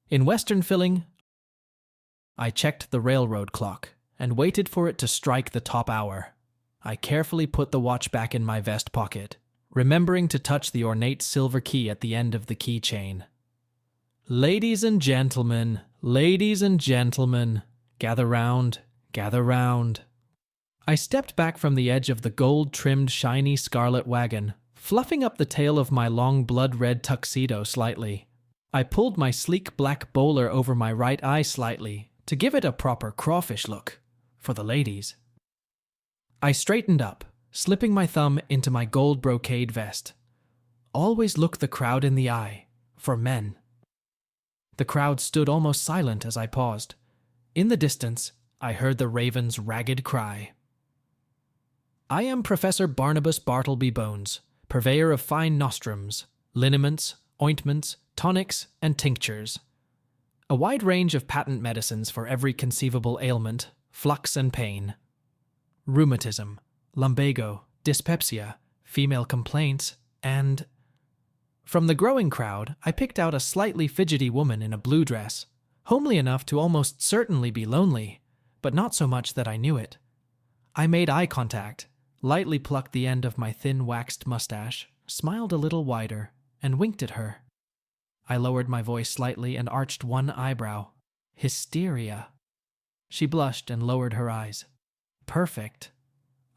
In Western filling, I checked the railroad clock and waited for it to strike the top hour. I carefully put the watch back in my vest pocket, remembering to touch the ornate silver key at the end of the keychain. Ladies and gentlemen, gather round, gather round. I stepped back from the edge of the gold-trimmed, shiny scarlet wagon, fluffing up the tail of my long blood-red tuxedo slightly. I pulled my sleek black bowler over my right eye slightly to give it a proper crawfish look for the ladies. I straightened up, slipping my thumb into my gold brocade vest. Always look the crowd in the eye, for men. The crowd stood almost silent as I paused. In the distance, I heard the raven's ragged cry. I am Professor Barnabas Bartleby Bones, purveyor of fine nostrums, liniments, ointments, tonics, and tinctures. A wide range of patent medicines for every conceivable ailment, flux and pain. Rheumatism, lumbago, dyspepsia, female complaints, and... From the growing crowd, I picked out a slightly fidgety woman in a blue dress, homely enough to almost certainly be lonely, but not so much that I knew it. I made eye contact, lightly plucked the end of my thin waxed mustache, smiled a little wider, and winked at her. I lowered my voice slightly and arched one eyebrow. Hysteria. She blushed and lowered her eyes. Perfect.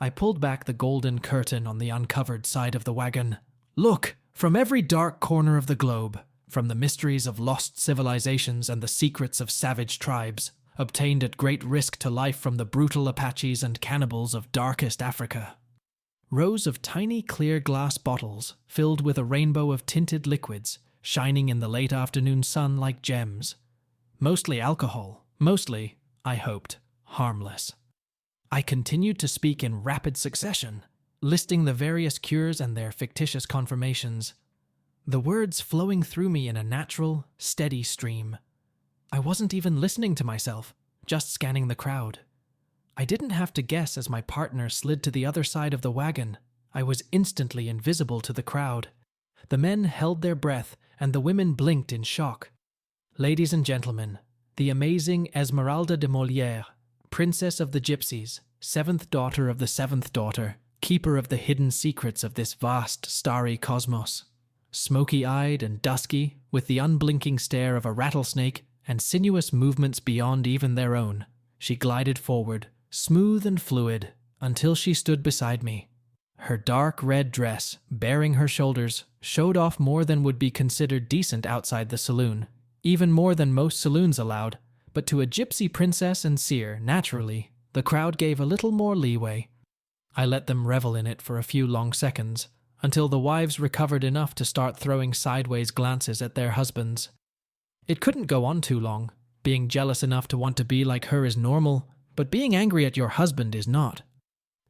I pulled back the golden curtain on the uncovered side of the wagon. Look, from every dark corner of the globe, from the mysteries of lost civilizations and the secrets of savage tribes, obtained at great risk to life from the brutal Apaches and cannibals of darkest Africa. Rows of tiny clear glass bottles filled with a rainbow of tinted liquids, shining in the late afternoon sun like gems. Mostly alcohol, mostly, I hoped, harmless. I continued to speak in rapid succession, listing the various cures and their fictitious confirmations, the words flowing through me in a natural, steady stream. I wasn't even listening to myself, just scanning the crowd. I didn't have to guess as my partner slid to the other side of the wagon. I was instantly invisible to the crowd. The men held their breath, and the women blinked in shock. Ladies and gentlemen, the amazing Esmeralda de Molière, Princess of the Gypsies, seventh daughter of the seventh daughter, keeper of the hidden secrets of this vast, starry cosmos. Smoky-eyed and dusky, with the unblinking stare of a rattlesnake and sinuous movements beyond even their own, she glided forward, smooth and fluid, until she stood beside me. Her dark red dress, baring her shoulders, showed off more than would be considered decent outside the saloon, even more than most saloons allowed, but to a gypsy princess and seer, naturally, the crowd gave a little more leeway. I let them revel in it for a few long seconds, until the wives recovered enough to start throwing sideways glances at their husbands. It couldn't go on too long. Being jealous enough to want to be like her is normal, but being angry at your husband is not.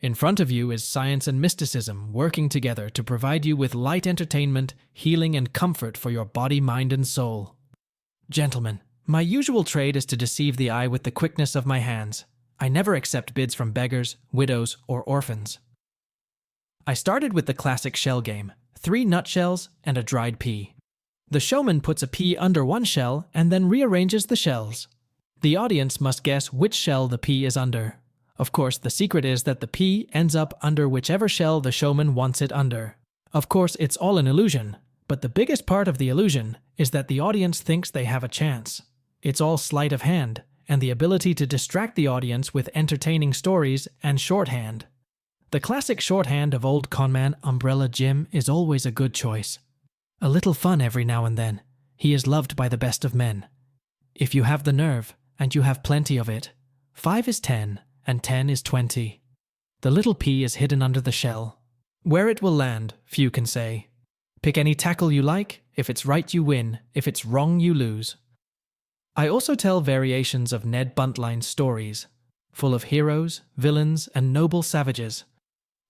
In front of you is science and mysticism working together to provide you with light entertainment, healing, and comfort for your body, mind, and soul. Gentlemen, my usual trade is to deceive the eye with the quickness of my hands. I never accept bids from beggars, widows, or orphans. I started with the classic shell game, 3 nutshells and a dried pea. The showman puts a pea under one shell and then rearranges the shells. The audience must guess which shell the pea is under. Of course, the secret is that the pea ends up under whichever shell the showman wants it under. Of course, it's all an illusion, but the biggest part of the illusion is that the audience thinks they have a chance. It's all sleight of hand, and the ability to distract the audience with entertaining stories and shorthand. The classic shorthand of old conman Umbrella Jim is always a good choice. A little fun every now and then. He is loved by the best of men. If you have the nerve, and you have plenty of it, 5 is 10, and 10 is 20. The little pea is hidden under the shell. Where it will land, few can say. Pick any tackle you like. If it's right, you win. If it's wrong, you lose. I also tell variations of Ned Buntline's stories, full of heroes, villains, and noble savages.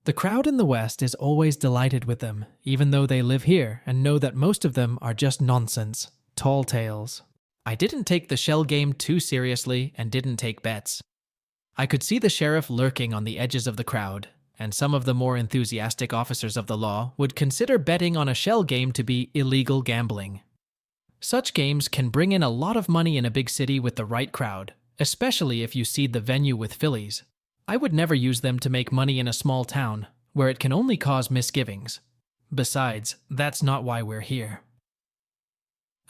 The crowd in the West is always delighted with them, even though they live here and know that most of them are just nonsense, tall tales. I didn't take the shell game too seriously and didn't take bets. I could see the sheriff lurking on the edges of the crowd, and some of the more enthusiastic officers of the law would consider betting on a shell game to be illegal gambling. Such games can bring in a lot of money in a big city with the right crowd, especially if you seed the venue with fillies. I would never use them to make money in a small town, where it can only cause misgivings. Besides, that's not why we're here.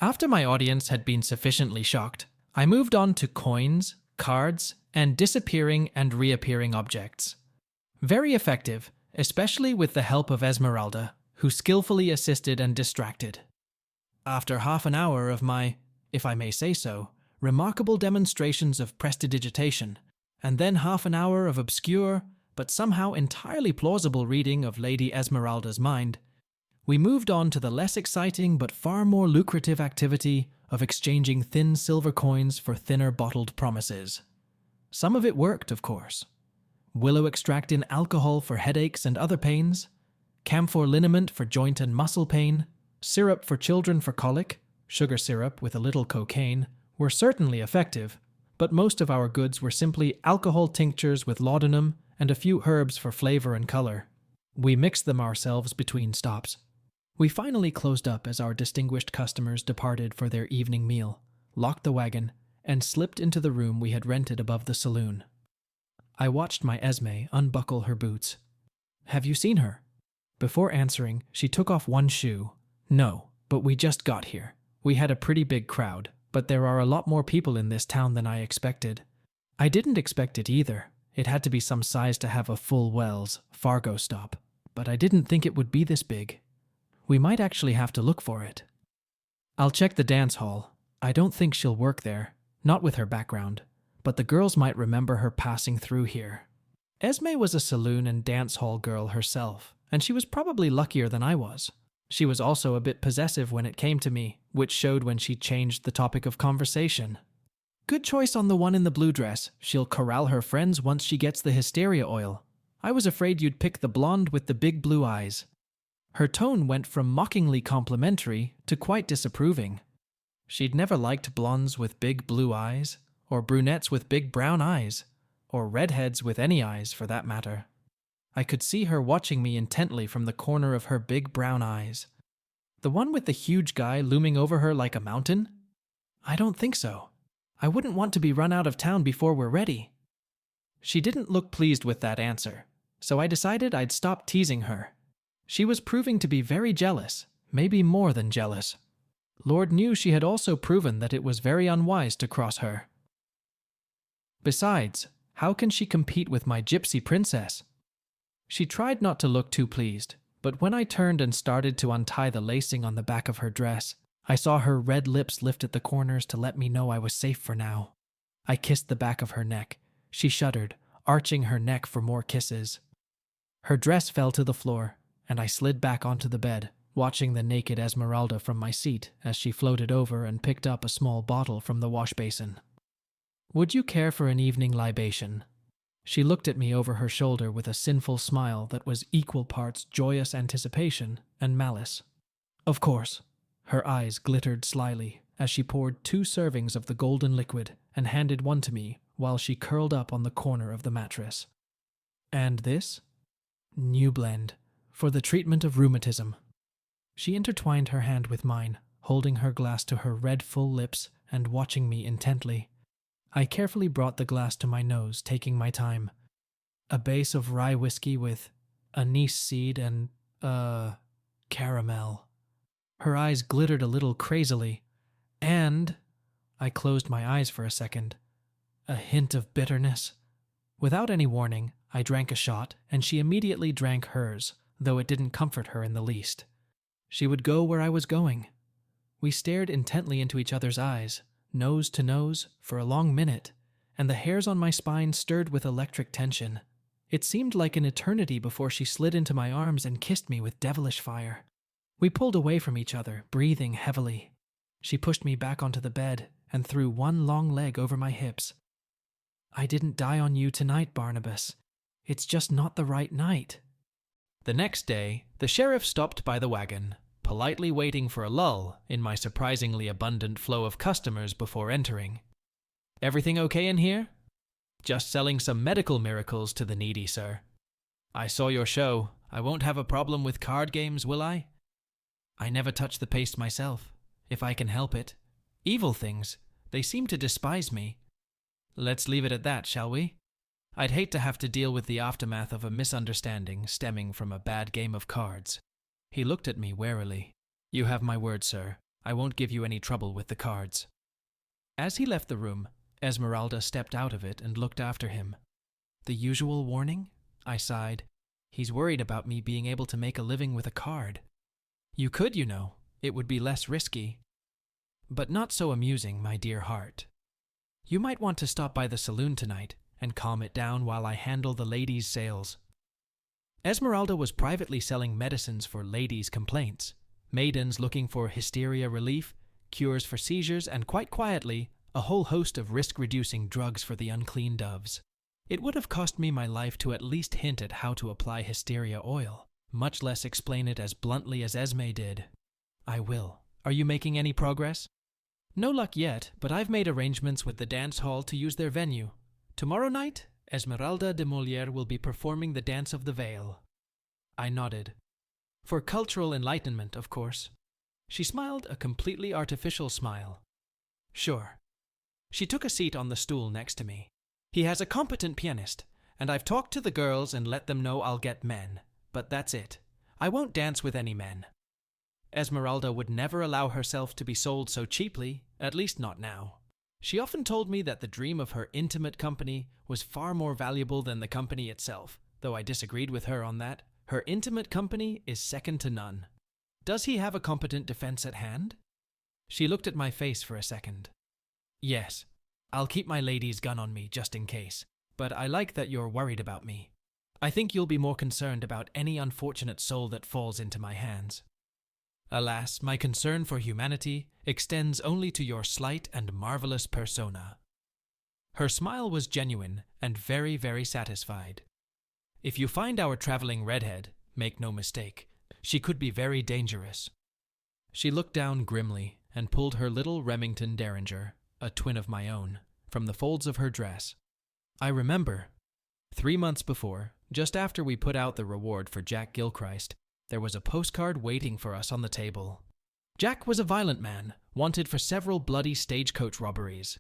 After my audience had been sufficiently shocked, I moved on to coins, cards, and disappearing and reappearing objects. Very effective, especially with the help of Esmeralda, who skillfully assisted and distracted. After half an hour of my, if I may say so, remarkable demonstrations of prestidigitation, and then half an hour of obscure, but somehow entirely plausible reading of Lady Esmeralda's mind, we moved on to the less exciting but far more lucrative activity of exchanging thin silver coins for thinner bottled promises. Some of it worked, of course. Willow extract in alcohol for headaches and other pains, camphor liniment for joint and muscle pain, syrup for children for colic, sugar syrup with a little cocaine, were certainly effective, but most of our goods were simply alcohol tinctures with laudanum and a few herbs for flavor and color. We mixed them ourselves between stops. We finally closed up as our distinguished customers departed for their evening meal, locked the wagon, and slipped into the room we had rented above the saloon. I watched my Esme unbuckle her boots. "Have you seen her?" Before answering, she took off one shoe. "No, but we just got here. We had a pretty big crowd, but there are a lot more people in this town than I expected." I didn't expect it either. It had to be some size to have a full Wells Fargo stop, but I didn't think it would be this big. We might actually have to look for it. "I'll check the dance hall. I don't think she'll work there, not with her background, but the girls might remember her passing through here." Esme was a saloon and dance hall girl herself, and she was probably luckier than I was. She was also a bit possessive when it came to me, which showed when she changed the topic of conversation. "Good choice on the one in the blue dress. She'll corral her friends once she gets the hysteria oil. I was afraid you'd pick the blonde with the big blue eyes." Her tone went from mockingly complimentary to quite disapproving. She'd never liked blondes with big blue eyes, or brunettes with big brown eyes, or redheads with any eyes for that matter. I could see her watching me intently from the corner of her big brown eyes. "The one with the huge guy looming over her like a mountain?" "I don't think so. I wouldn't want to be run out of town before we're ready." She didn't look pleased with that answer, so I decided I'd stop teasing her. She was proving to be very jealous, maybe more than jealous. Lord knew she had also proven that it was very unwise to cross her. Besides, how can she compete with my gypsy princess? She tried not to look too pleased, but when I turned and started to untie the lacing on the back of her dress, I saw her red lips lift at the corners to let me know I was safe for now. I kissed the back of her neck. She shuddered, arching her neck for more kisses. Her dress fell to the floor, and I slid back onto the bed, watching the naked Esmeralda from my seat as she floated over and picked up a small bottle from the wash basin. "Would you care for an evening libation?" She looked at me over her shoulder with a sinful smile that was equal parts joyous anticipation and malice. "Of course." Her eyes glittered slyly as she poured 2 servings of the golden liquid and handed one to me while she curled up on the corner of the mattress. "And this?" "New blend, for the treatment of rheumatism." She intertwined her hand with mine, holding her glass to her red full lips and watching me intently. I carefully brought the glass to my nose, taking my time. "A base of rye whiskey with anise seed and, caramel." Her eyes glittered a little crazily. "And," I closed my eyes for a second, "a hint of bitterness." Without any warning, I drank a shot, and she immediately drank hers, though it didn't comfort her in the least. She would go where I was going. We stared intently into each other's eyes, nose to nose, for a long minute, and the hairs on my spine stirred with electric tension. It seemed like an eternity before she slid into my arms and kissed me with devilish fire. We pulled away from each other, breathing heavily. She pushed me back onto the bed and threw one long leg over my hips. "I didn't die on you tonight, Barnabas. It's just not the right night." The next day, the sheriff stopped by the wagon, politely waiting for a lull in my surprisingly abundant flow of customers before entering. "Everything okay in here?" "Just selling some medical miracles to the needy, sir." "I saw your show. I won't have a problem with card games, will I?" "I never touch the paste myself. if I can help it. Evil things. They seem to despise me. Let's leave it at that, shall we? I'd hate to have to deal with the aftermath of a misunderstanding stemming from a bad game of cards. He looked at me warily. You have my word, sir. I won't give you any trouble with the cards. As he left the room, Esmeralda stepped out of it and looked after him. The usual warning? I sighed. He's worried about me being able to make a living with a card. You could, you know. It would be less risky. But not so amusing, my dear heart. You might want to stop by the saloon tonight and calm it down while I handle the ladies' sales. Esmeralda was privately selling medicines for ladies' complaints, maidens looking for hysteria relief, cures for seizures, and quite quietly, a whole host of risk-reducing drugs for the unclean doves. It would have cost me my life to at least hint at how to apply hysteria oil, much less explain it as bluntly as Esme did. I will. Are you making any progress? No luck yet, but I've made arrangements with the dance hall to use their venue. Tomorrow night, Esmeralda de Molière will be performing the Dance of the Veil. I nodded. For cultural enlightenment, of course. She smiled a completely artificial smile. Sure. She took a seat on the stool next to me. He has a competent pianist, and I've talked to the girls and let them know I'll get men. But that's it. I won't dance with any men. Esmeralda would never allow herself to be sold so cheaply, at least not now. She often told me that the dream of her intimate company was far more valuable than the company itself, though I disagreed with her on that. Her intimate company is second to none. Does he have a competent defense at hand? She looked at my face for a second. Yes, I'll keep my lady's gun on me just in case, but I like that you're worried about me. I think you'll be more concerned about any unfortunate soul that falls into my hands. Alas, my concern for humanity extends only to your slight and marvelous persona. Her smile was genuine and very, very satisfied. If you find our traveling redhead, make no mistake, she could be very dangerous. She looked down grimly and pulled her little Remington Derringer, a twin of my own, from the folds of her dress. I remember. 3 months before, just after we put out the reward for Jack Gilchrist, there was a postcard waiting for us on the table. Jack was a violent man, wanted for several bloody stagecoach robberies.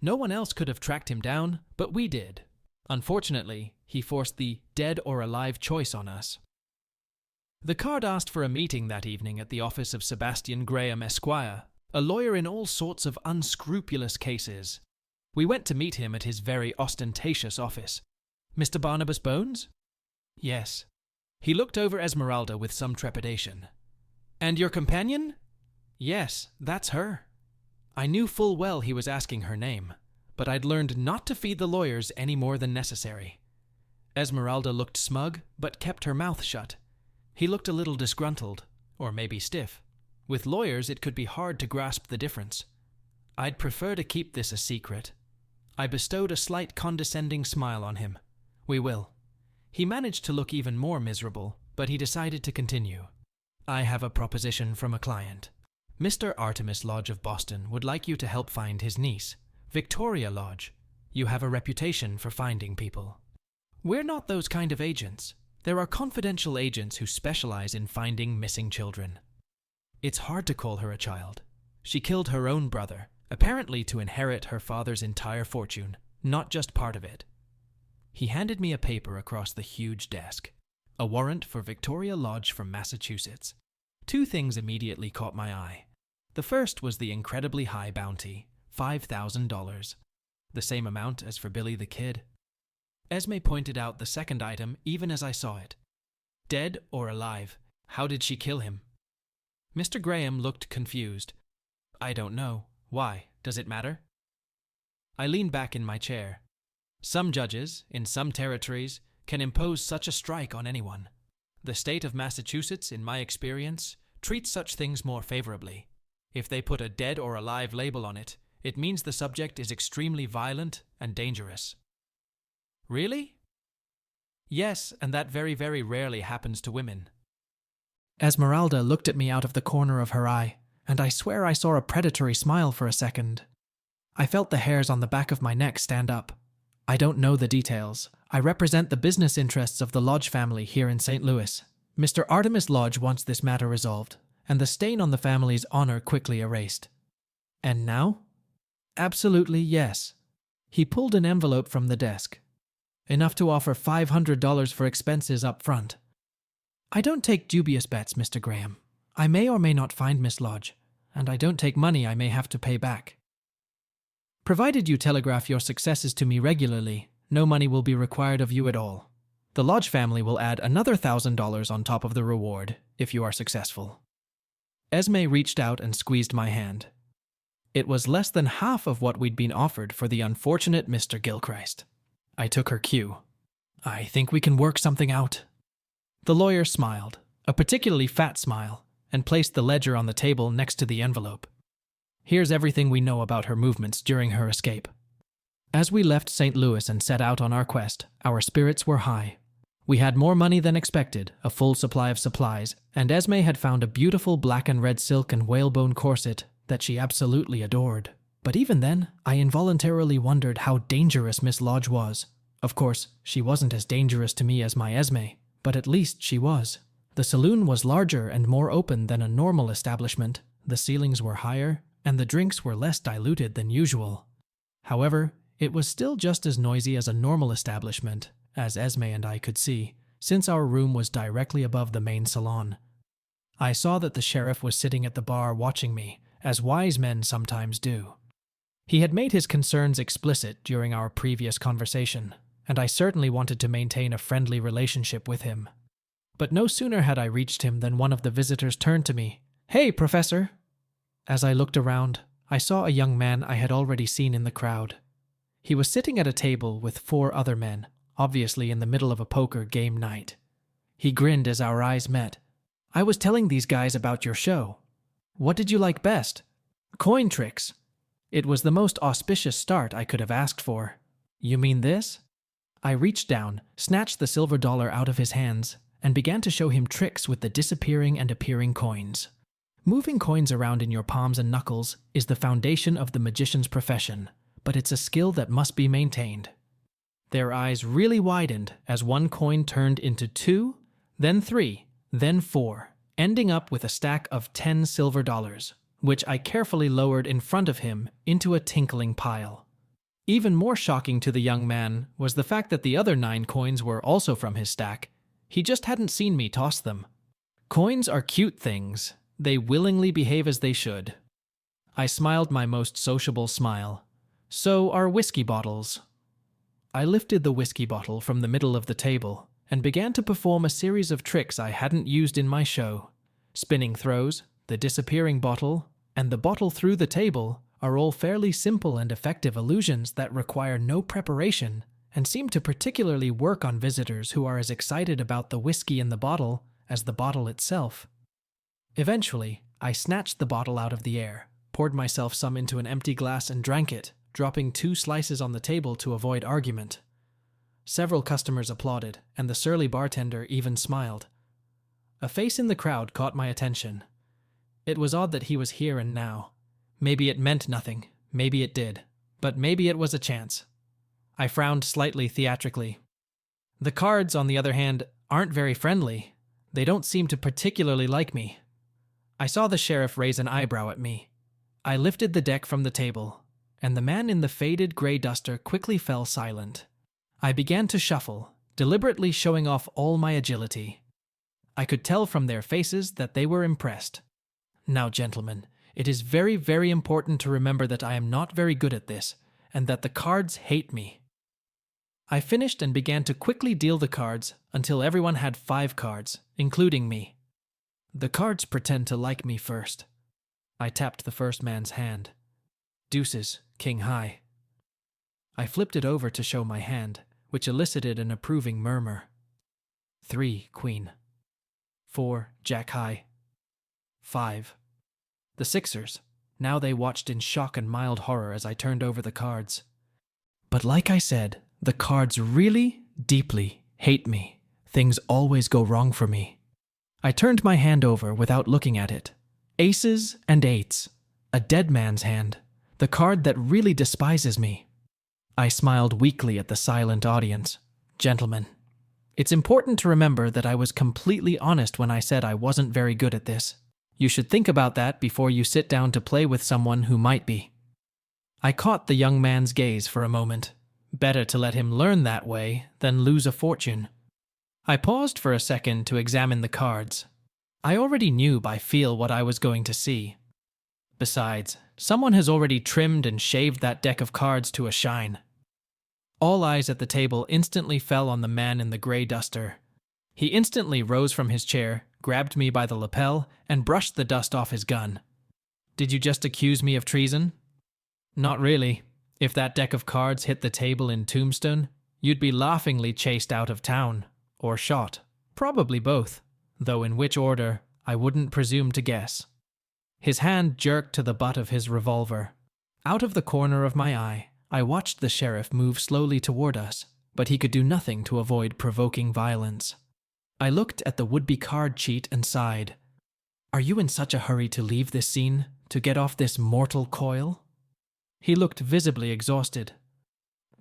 No one else could have tracked him down, but we did. Unfortunately, he forced the dead or alive choice on us. The card asked for a meeting that evening at the office of Sebastian Graham Esquire, a lawyer in all sorts of unscrupulous cases. We went to meet him at his very ostentatious office. Mr. Barnabas Bones? Yes. He looked over Esmeralda with some trepidation. And your companion? Yes, that's her. I knew full well he was asking her name, but I'd learned not to feed the lawyers any more than necessary. Esmeralda looked smug, but kept her mouth shut. He looked a little disgruntled, or maybe stiff. With lawyers, it could be hard to grasp the difference. I'd prefer to keep this a secret. I bestowed a slight condescending smile on him. We will. He managed to look even more miserable, but he decided to continue. I have a proposition from a client. Mr. Artemis Lodge of Boston would like you to help find his niece, Victoria Lodge. You have a reputation for finding people. We're not those kind of agents. There are confidential agents who specialize in finding missing children. It's hard to call her a child. She killed her own brother, apparently to inherit her father's entire fortune, not just part of it. He handed me a paper across the huge desk. A warrant for Victoria Lodge from Massachusetts. 2 things immediately caught my eye. The first was the incredibly high bounty, $5,000. The same amount as for Billy the Kid. Esme pointed out the second item even as I saw it. Dead or alive, how did she kill him? Mr. Graham looked confused. I don't know. Why? Does it matter? I leaned back in my chair. Some judges, in some territories, can impose such a strike on anyone. The state of Massachusetts, in my experience, treats such things more favorably. If they put a dead or alive label on it, it means the subject is extremely violent and dangerous. Really? Yes, and that very, very rarely happens to women. Esmeralda looked at me out of the corner of her eye, and I swear I saw a predatory smile for a second. I felt the hairs on the back of my neck stand up. I don't know the details. I represent the business interests of the Lodge family here in St. Louis. Mr. Artemis Lodge wants this matter resolved, and the stain on the family's honor quickly erased. And now? Absolutely yes. He pulled an envelope from the desk. Enough to offer $500 for expenses up front. I don't take dubious bets, Mr. Graham. I may or may not find Miss Lodge, and I don't take money I may have to pay back. Provided you telegraph your successes to me regularly, no money will be required of you at all. The Lodge family will add another $1,000 on top of the reward if you are successful. Esme reached out and squeezed my hand. It was less than half of what we'd been offered for the unfortunate Mr. Gilchrist. I took her cue. I think we can work something out. The lawyer smiled, a particularly fat smile, and placed the ledger on the table next to the envelope. Here's everything we know about her movements during her escape. As we left St. Louis and set out on our quest, our spirits were high. We had more money than expected, a full supply of supplies, and Esme had found a beautiful black and red silk and whalebone corset that she absolutely adored. But even then, I involuntarily wondered how dangerous Miss Lodge was. Of course, she wasn't as dangerous to me as my Esme, but at least she was. The saloon was larger and more open than a normal establishment, the ceilings were higher, and the drinks were less diluted than usual. However, it was still just as noisy as a normal establishment, as Esme and I could see, since our room was directly above the main salon. I saw that the sheriff was sitting at the bar watching me, as wise men sometimes do. He had made his concerns explicit during our previous conversation, and I certainly wanted to maintain a friendly relationship with him. But no sooner had I reached him than one of the visitors turned to me. "Hey, Professor!" As I looked around, I saw a young man I had already seen in the crowd. He was sitting at a table with 4 other men, obviously in the middle of a poker game night. He grinned as our eyes met. "I was telling these guys about your show. What did you like best?" "Coin tricks." It was the most auspicious start I could have asked for. "You mean this?" I reached down, snatched the silver dollar out of his hands, and began to show him tricks with the disappearing and appearing coins. Moving coins around in your palms and knuckles is the foundation of the magician's profession, but it's a skill that must be maintained. Their eyes really widened as one coin turned into 2, then 3, then 4, ending up with a stack of 10 silver dollars, which I carefully lowered in front of him into a tinkling pile. Even more shocking to the young man was the fact that the other 9 coins were also from his stack. He just hadn't seen me toss them. Coins are cute things. They willingly behave as they should. I smiled my most sociable smile. So are whiskey bottles. I lifted the whiskey bottle from the middle of the table and began to perform a series of tricks I hadn't used in my show. Spinning throws, the disappearing bottle, and the bottle through the table are all fairly simple and effective illusions that require no preparation and seem to particularly work on visitors who are as excited about the whiskey in the bottle as the bottle itself. Eventually, I snatched the bottle out of the air, poured myself some into an empty glass and drank it, dropping 2 slices on the table to avoid argument. Several customers applauded, and the surly bartender even smiled. A face in the crowd caught my attention. It was odd that he was here and now. Maybe it meant nothing, maybe it did, but maybe it was a chance. I frowned slightly theatrically. The cards, on the other hand, aren't very friendly. They don't seem to particularly like me. I saw the sheriff raise an eyebrow at me. I lifted the deck from the table, and the man in the faded gray duster quickly fell silent. I began to shuffle, deliberately showing off all my agility. I could tell from their faces that they were impressed. Now, gentlemen, it is very, very important to remember that I am not very good at this, and that the cards hate me. I finished and began to quickly deal the cards until everyone had 5 cards, including me. The cards pretend to like me first. I tapped the first man's hand. Deuces, king high. I flipped it over to show my hand, which elicited an approving murmur. 3, queen. 4, jack high. 5. The Sixers. Now they watched in shock and mild horror as I turned over the cards. But like I said, the cards really, deeply hate me. Things always go wrong for me. I turned my hand over without looking at it. Aces and 8s. A dead man's hand. The card that really despises me. I smiled weakly at the silent audience. Gentlemen, it's important to remember that I was completely honest when I said I wasn't very good at this. You should think about that before you sit down to play with someone who might be. I caught the young man's gaze for a moment. Better to let him learn that way than lose a fortune. I paused for a second to examine the cards. I already knew by feel what I was going to see. Besides, someone has already trimmed and shaved that deck of cards to a shine. All eyes at the table instantly fell on the man in the grey duster. He instantly rose from his chair, grabbed me by the lapel, and brushed the dust off his gun. Did you just accuse me of treason? Not really. If that deck of cards hit the table in Tombstone, you'd be laughingly chased out of town. Or shot. Probably both. Though in which order, I wouldn't presume to guess. His hand jerked to the butt of his revolver. Out of the corner of my eye, I watched the sheriff move slowly toward us, but he could do nothing to avoid provoking violence. I looked at the would-be card cheat and sighed. Are you in such a hurry to leave this scene, to get off this mortal coil? He looked visibly exhausted.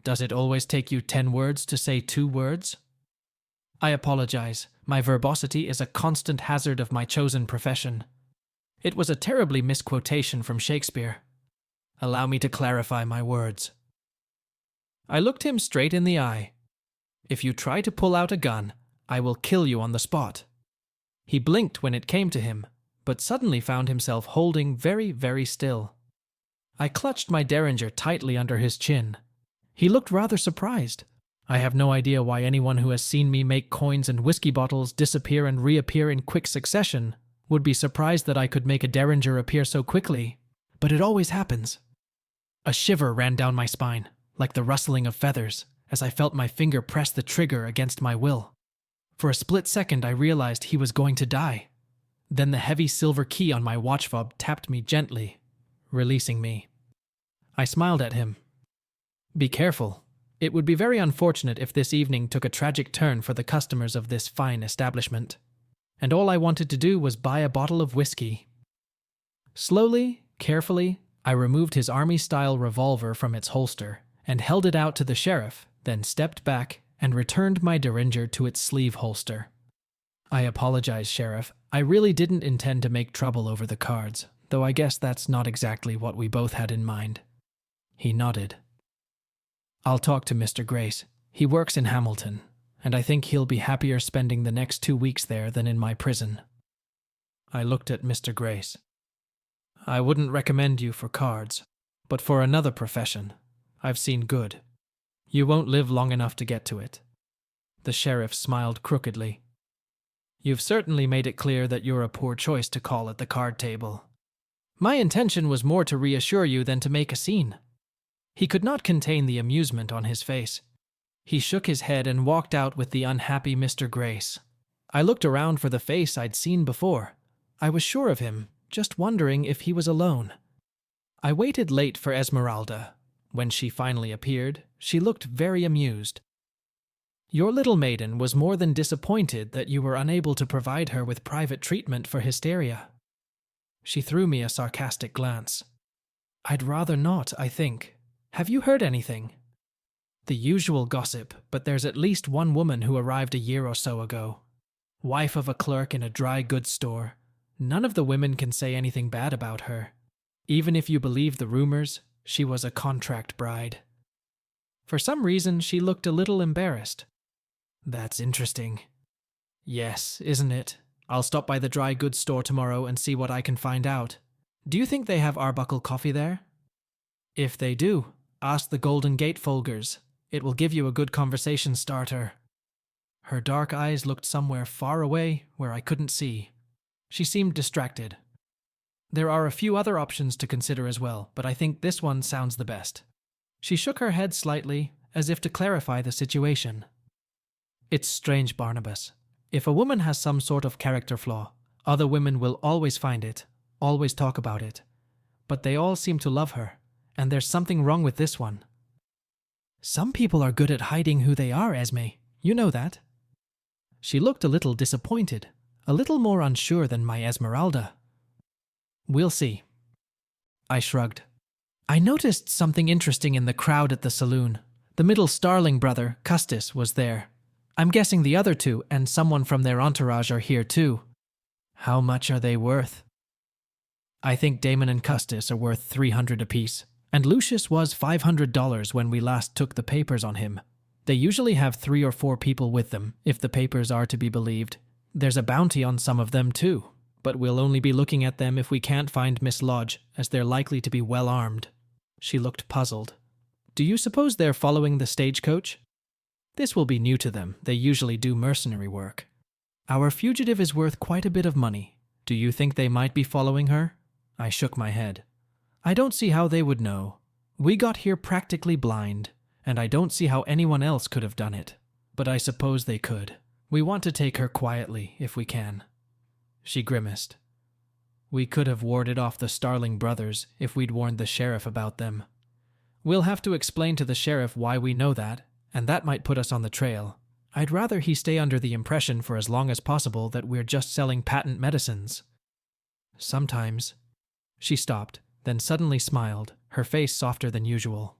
Does it always take you 10 words to say 2 words? I apologize. My verbosity is a constant hazard of my chosen profession. It was a terribly misquotation from Shakespeare. Allow me to clarify my words. I looked him straight in the eye. If you try to pull out a gun, I will kill you on the spot. He blinked when it came to him, but suddenly found himself holding very, very still. I clutched my derringer tightly under his chin. He looked rather surprised. I have no idea why anyone who has seen me make coins and whiskey bottles disappear and reappear in quick succession would be surprised that I could make a derringer appear so quickly, but it always happens. A shiver ran down my spine, like the rustling of feathers, as I felt my finger press the trigger against my will. For a split second I realized he was going to die. Then the heavy silver key on my watch fob tapped me gently, releasing me. I smiled at him. Be careful. It would be very unfortunate if this evening took a tragic turn for the customers of this fine establishment. And all I wanted to do was buy a bottle of whiskey. Slowly, carefully, I removed his army-style revolver from its holster and held it out to the sheriff, then stepped back and returned my derringer to its sleeve holster. I apologize, Sheriff. I really didn't intend to make trouble over the cards, though I guess that's not exactly what we both had in mind. He nodded. I'll talk to Mr. Grace. He works in Hamilton, and I think he'll be happier spending the next 2 weeks there than in my prison. I looked at Mr. Grace. I wouldn't recommend you for cards, but for another profession. I've seen good. You won't live long enough to get to it. The sheriff smiled crookedly. You've certainly made it clear that you're a poor choice to call at the card table. My intention was more to reassure you than to make a scene. He could not contain the amusement on his face. He shook his head and walked out with the unhappy Mr. Grace. I looked around for the face I'd seen before. I was sure of him, just wondering if he was alone. I waited late for Esmeralda. When she finally appeared, she looked very amused. Your little maiden was more than disappointed that you were unable to provide her with private treatment for hysteria. She threw me a sarcastic glance. I'd rather not, I think. Have you heard anything? The usual gossip, but there's at least one woman who arrived a year or so ago. Wife of a clerk in a dry goods store. None of the women can say anything bad about her. Even if you believe the rumors, she was a contract bride. For some reason, she looked a little embarrassed. That's interesting. Yes, isn't it? I'll stop by the dry goods store tomorrow and see what I can find out. Do you think they have Arbuckle coffee there? If they do, ask the Golden Gate Folgers. It will give you a good conversation starter. Her dark eyes looked somewhere far away where I couldn't see. She seemed distracted. There are a few other options to consider as well, but I think this one sounds the best. She shook her head slightly, as if to clarify the situation. It's strange, Barnabas. If a woman has some sort of character flaw, other women will always find it, always talk about it. But they all seem to love her, and there's something wrong with this one. Some people are good at hiding who they are, Esme. You know that. She looked a little disappointed, a little more unsure than my Esmeralda. We'll see. I shrugged. I noticed something interesting in the crowd at the saloon. The middle Starling brother, Custis, was there. I'm guessing the other two and someone from their entourage are here too. How much are they worth? I think Damon and Custis are worth $300 apiece, and Lucius was $500 when we last took the papers on him. They usually have 3 or 4 people with them, if the papers are to be believed. There's a bounty on some of them too, but we'll only be looking at them if we can't find Miss Lodge, as they're likely to be well armed. She looked puzzled. Do you suppose they're following the stagecoach? This will be new to them. They usually do mercenary work. Our fugitive is worth quite a bit of money. Do you think they might be following her? I shook my head. I don't see how they would know. We got here practically blind, and I don't see how anyone else could have done it. But I suppose they could. We want to take her quietly, if we can. She grimaced. We could have warded off the Starling brothers if we'd warned the sheriff about them. We'll have to explain to the sheriff why we know that, and that might put us on the trail. I'd rather he stay under the impression for as long as possible that we're just selling patent medicines. Sometimes. She stopped, then suddenly smiled, her face softer than usual.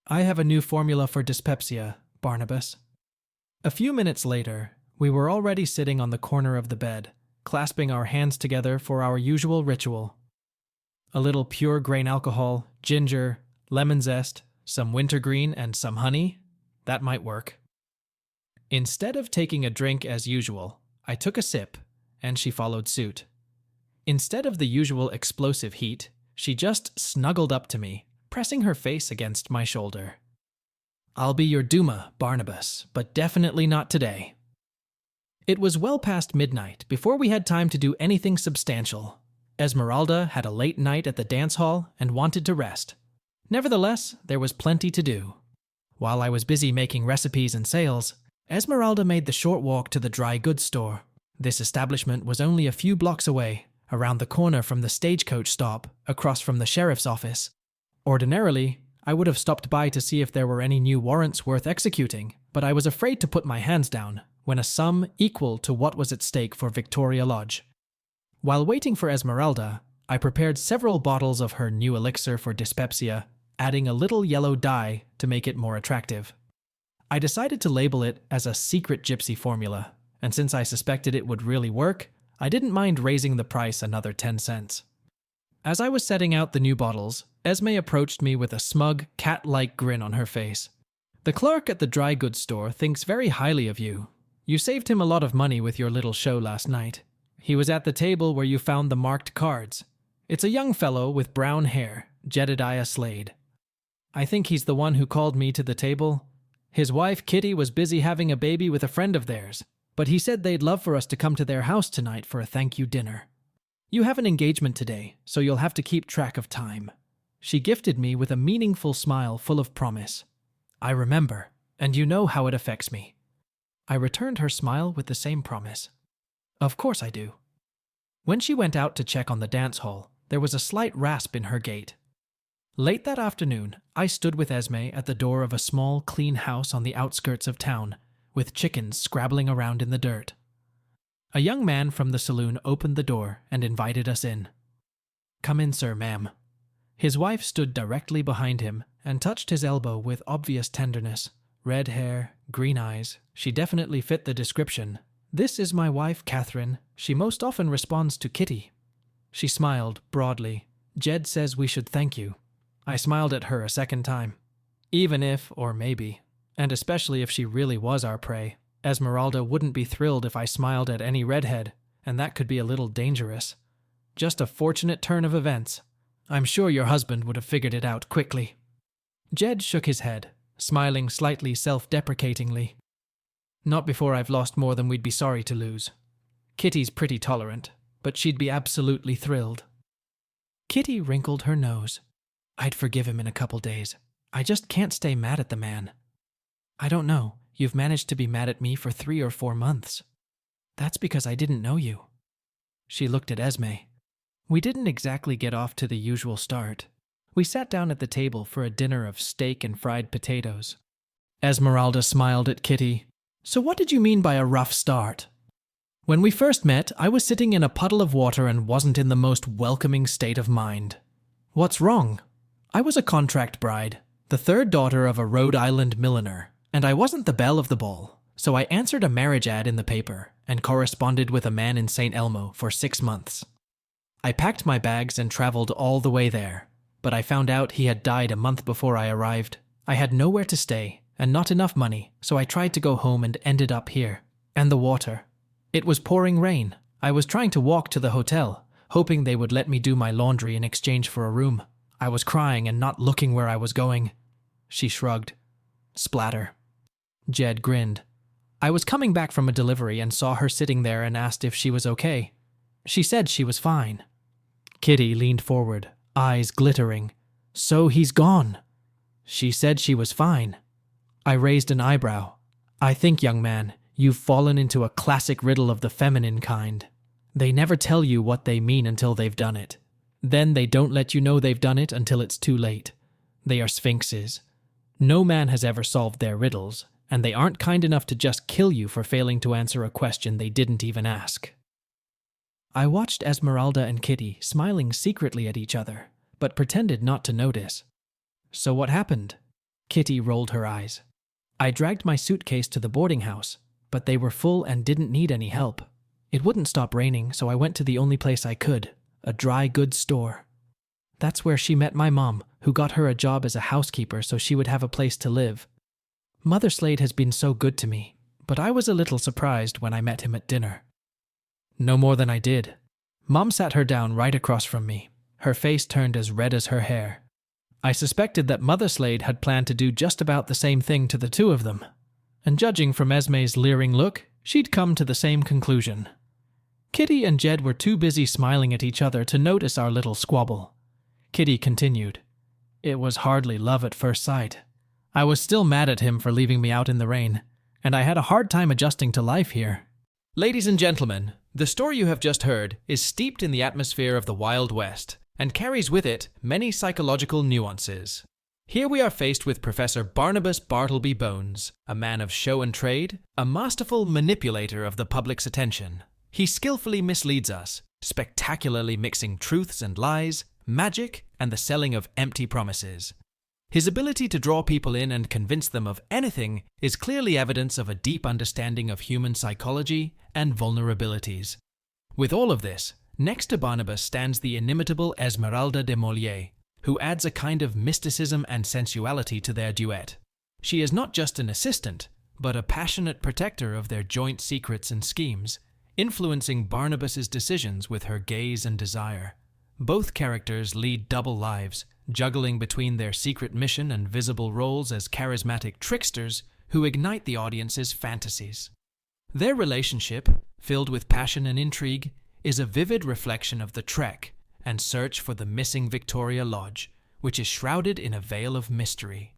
I have a new formula for dyspepsia, Barnabas. A few minutes later, we were already sitting on the corner of the bed, clasping our hands together for our usual ritual. A little pure grain alcohol, ginger, lemon zest, some wintergreen, and some honey. That might work. Instead of taking a drink as usual, I took a sip, and she followed suit. Instead of the usual explosive heat, she just snuggled up to me, pressing her face against my shoulder. I'll be your Duma, Barnabas, but definitely not today. It was well past midnight before we had time to do anything substantial. Esmeralda had a late night at the dance hall and wanted to rest. Nevertheless, there was plenty to do. While I was busy making recipes and sales, Esmeralda made the short walk to the dry goods store. This establishment was only a few blocks away, around the corner from the stagecoach stop, across from the sheriff's office. Ordinarily, I would have stopped by to see if there were any new warrants worth executing, but I was afraid to put my hands down when a sum equal to what was at stake for Victoria Lodge. While waiting for Esmeralda, I prepared several bottles of her new elixir for dyspepsia, adding a little yellow dye to make it more attractive. I decided to label it as a secret gypsy formula, and since I suspected it would really work, I didn't mind raising the price another 10 cents. As I was setting out the new bottles, Esme approached me with a smug, cat-like grin on her face. The clerk at the dry goods store thinks very highly of you. You saved him a lot of money with your little show last night. He was at the table where you found the marked cards. It's a young fellow with brown hair, Jedediah Slade. I think he's the one who called me to the table. His wife, Kitty, was busy having a baby with a friend of theirs, but he said they'd love for us to come to their house tonight for a thank you dinner. You have an engagement today, so you'll have to keep track of time. She gifted me with a meaningful smile full of promise. I remember, and you know how it affects me. I returned her smile with the same promise. Of course I do. When she went out to check on the dance hall, there was a slight rasp in her gait. Late that afternoon, I stood with Esme at the door of a small, clean house on the outskirts of town, with chickens scrabbling around in the dirt. A young man from the saloon opened the door and invited us in. Come in, sir, ma'am. His wife stood directly behind him and touched his elbow with obvious tenderness. Red hair, green eyes. She definitely fit the description. This is my wife, Catherine. She most often responds to Kitty. She smiled broadly. Jed says we should thank you. I smiled at her a second time. Even if, or maybe, and especially if she really was our prey, Esmeralda wouldn't be thrilled if I smiled at any redhead, and that could be a little dangerous. Just a fortunate turn of events. I'm sure your husband would have figured it out quickly. Jed shook his head, smiling slightly self-deprecatingly. Not before I've lost more than we'd be sorry to lose. Kitty's pretty tolerant, but she'd be absolutely thrilled. Kitty wrinkled her nose. I'd forgive him in a couple days. I just can't stay mad at the man. I don't know. You've managed to be mad at me for 3 or 4 months. That's because I didn't know you. She looked at Esme. We didn't exactly get off to the usual start. We sat down at the table for a dinner of steak and fried potatoes. Esmeralda smiled at Kitty. So what did you mean by a rough start? When we first met, I was sitting in a puddle of water and wasn't in the most welcoming state of mind. What's wrong? I was a contract bride, the third daughter of a Rhode Island milliner, and I wasn't the belle of the ball, so I answered a marriage ad in the paper and corresponded with a man in St. Elmo for 6 months. I packed my bags and traveled all the way there, but I found out he had died a month before I arrived. I had nowhere to stay and not enough money, so I tried to go home and ended up here. And the water. It was pouring rain. I was trying to walk to the hotel, hoping they would let me do my laundry in exchange for a room. I was crying and not looking where I was going. She shrugged. Splatter. Jed grinned. I was coming back from a delivery and saw her sitting there and asked if she was okay. She said she was fine. Kitty leaned forward, eyes glittering. So he's gone. She said she was fine. I raised an eyebrow. I think, young man, you've fallen into a classic riddle of the feminine kind. They never tell you what they mean until they've done it. Then they don't let you know they've done it until it's too late. They are sphinxes. No man has ever solved their riddles, and they aren't kind enough to just kill you for failing to answer a question they didn't even ask. I watched Esmeralda and Kitty smiling secretly at each other, but pretended not to notice. So what happened? Kitty rolled her eyes. I dragged my suitcase to the boarding house, but they were full and didn't need any help. It wouldn't stop raining, so I went to the only place I could, a dry goods store. That's where she met my mom, who got her a job as a housekeeper so she would have a place to live. Mother Slade has been so good to me, but I was a little surprised when I met him at dinner. No more than I did. Mom sat her down right across from me, her face turned as red as her hair. I suspected that Mother Slade had planned to do just about the same thing to the two of them, and judging from Esme's leering look, she'd come to the same conclusion. Kitty and Jed were too busy smiling at each other to notice our little squabble. Kitty continued. It was hardly love at first sight. I was still mad at him for leaving me out in the rain, and I had a hard time adjusting to life here. Ladies and gentlemen, the story you have just heard is steeped in the atmosphere of the Wild West and carries with it many psychological nuances. Here we are faced with Professor Barnabas Bartleby Bones, a man of show and trade, a masterful manipulator of the public's attention. He skillfully misleads us, spectacularly mixing truths and lies, magic, and the selling of empty promises. His ability to draw people in and convince them of anything is clearly evidence of a deep understanding of human psychology and vulnerabilities. With all of this, next to Barnabas stands the inimitable Esmeralda de Mollier, who adds a kind of mysticism and sensuality to their duet. She is not just an assistant, but a passionate protector of their joint secrets and schemes, influencing Barnabas's decisions with her gaze and desire. Both characters lead double lives, juggling between their secret mission and visible roles as charismatic tricksters who ignite the audience's fantasies. Their relationship, filled with passion and intrigue, is a vivid reflection of the trek and search for the missing Victoria Lodge, which is shrouded in a veil of mystery.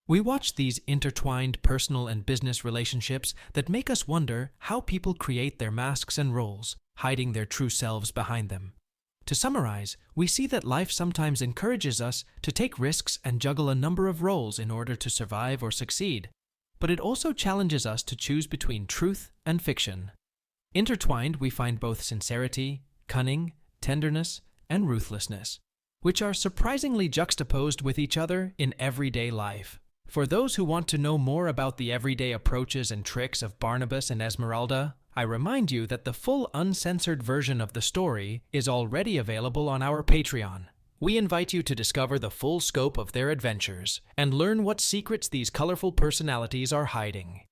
We watch these intertwined personal and business relationships that make us wonder how people create their masks and roles, hiding their true selves behind them. To summarize, we see that life sometimes encourages us to take risks and juggle a number of roles in order to survive or succeed, but it also challenges us to choose between truth and fiction. Intertwined, we find both sincerity, cunning, tenderness, and ruthlessness, which are surprisingly juxtaposed with each other in everyday life. For those who want to know more about the everyday approaches and tricks of Barnabas and Esmeralda, I remind you that the full uncensored version of the story is already available on our Patreon. We invite you to discover the full scope of their adventures and learn what secrets these colorful personalities are hiding.